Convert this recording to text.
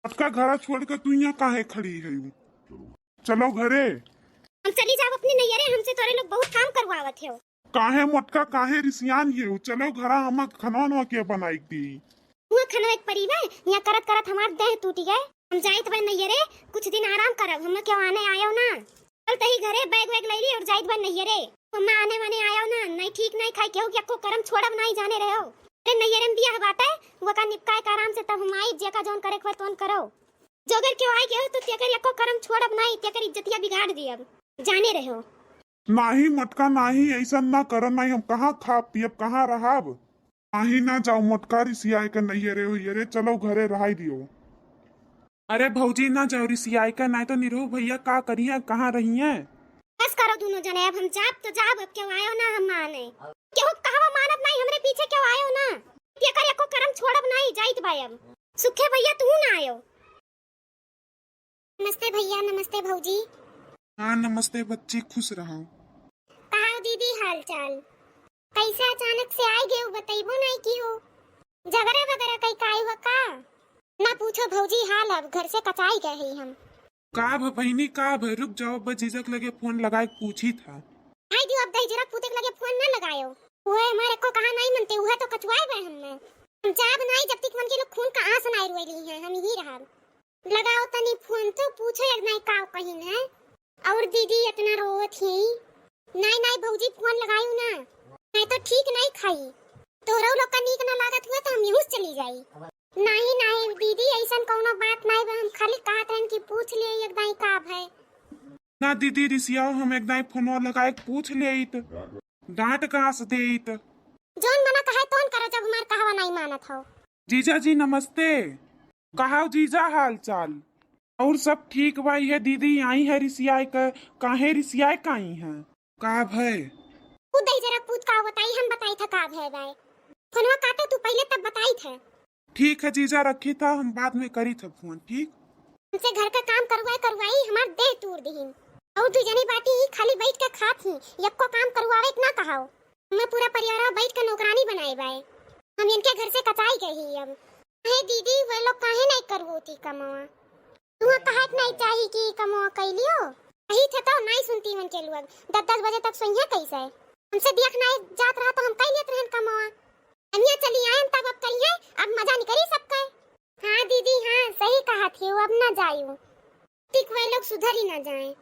आपका घर छोड़ कर तू यहाँ काहे खड़ी है? चलो घरे। हम चली जाओ अपनी नैयरे, हमसे तोरे लोग बहुत काम करवावत हो। काहे मटका काहे रिसियान है? चलो घरा हम खनवा के बनाई दी। हुआ खनो एक परिवार यहाँ करत करत हमार देह टूट गए। हम जाइत बन नैयरे, कुछ दिन आराम करब। हम क्यों आने आयो ना, कल तही घरे बैग वैग लईली और जाइत बन नैयरे। हम आने माने आयो ना, नहीं ठीक नहीं खाई केहू को करम छोड़ब नहीं जाने रहो। रे नैयरे में बियाह बाटे, वो का निपकाए का आराम से तब हम आई जे का जोन करे खबर तोन करो। जोगर क्यों आई केहू तो तेकर एको करम छोड़ब नहीं, तेकर इज्जतिया बिगाड़ दियब, जाने रहो। नाही मटका नाही, ऐसा ना कर। नहीं हम कहाँ खा पियब कहाँ रहब। नाही ना जाओ मटका रिसियाए का नहीं रे हो रे। चलो घरे रहाई दियो। अरे भौजी ना जाओ रिसियाए का, नहीं तो निरो भैया का करिए कहाँ रही है। बस करो दोनों जने, अब हम जाब तो जाब, अब क्यों आयो ना हम माने। क्यों कहवा मानत नहीं, हमरे पीछे क्यों आयो ना। तेकर एको करम छोड़ब नहीं, जाइत बायब। सुखे भैया तू ना आयो। नमस्ते भैया, नमस्ते भौजी। हाँ नमस्ते बच्ची, खुश रहो। कहा दीदी हाल चाल? कैसे अचानक से आई गए, बताइबो नहीं की हो। झगड़ा वगैरह कई काई हुआ का? ना पूछो भौजी हाल, अब घर से कचाई गए ही हम। का बहनी का रुक जाओ, बस झिझक लगे फोन लगाए पूछी था। आई दियो अब दही जरा पूते लगे फोन ना लगायो। ओए हमारे को कहा नहीं मनते, उहे तो कचवाए गए हमने। हम जाब नहीं जब तक मन के लोग खून का आंसू नहीं रोईली हैं, हम ही रहल। लगाओ तनी फोन तो पूछो एक नहीं का कहीं है। और दीदी इतना रोत ही। नहीं नहीं भौजी फोन लगायू ना, नहीं तो ठीक नहीं खाई। तोरो लोग का नीक ना लागत हुआ तो हम यूं चली जाई। नहीं नहीं दीदी ऐसा कोनो बात नहीं, हम खाली कहत हन कि पूछ ले एक दाई का है ना। दीदी रिसियाओ हम एक दाई फोन लगाए पूछ लेत, डांट कहाँ से देत। जोन मना कहे तोन करो, जब हमार कहवा नहीं मानत हो। जीजा जी नमस्ते। कहा जीजा हाल चाल? और सब ठीक भाई है। दीदी आई है रिसियाए का, काहे रिसियाए का आई है? का है खुद ही जरा पूछ का बताई, हम बताई था का है भाई। फोनवा काटे तू पहले तब बताई थे। ठीक है जीजा, रखी था हम बाद में करी था फोन। ठीक हमसे घर का काम करवाई हमार देह तोड़ दीन। और तू जनी बाटी ही खाली बैठ के खात ही, यक्को काम करवावे ना कहाओ। मैं पूरा परिवार बैठ के नौकरानी बनाए बाए। हम इनके घर से कचाई गई अब। हे दीदी वे लोग काहे नहीं करवोती कमवा। तू कहत नहीं चाहिए कि कमवा कैलियो। कही थे तो नहीं सुनती मन के लोग। 10-10 बजे तक सोइया कैसे हमसे देख नहीं जात रहा तो हम कई लेत रहन कमवा। अन्या चली आए तब अब कहिए, अब मजा निकली सबका। हाँ दीदी हाँ सही कहा थी, अब ना जाइयो। ठीक वे लोग सुधर ही ना जाए।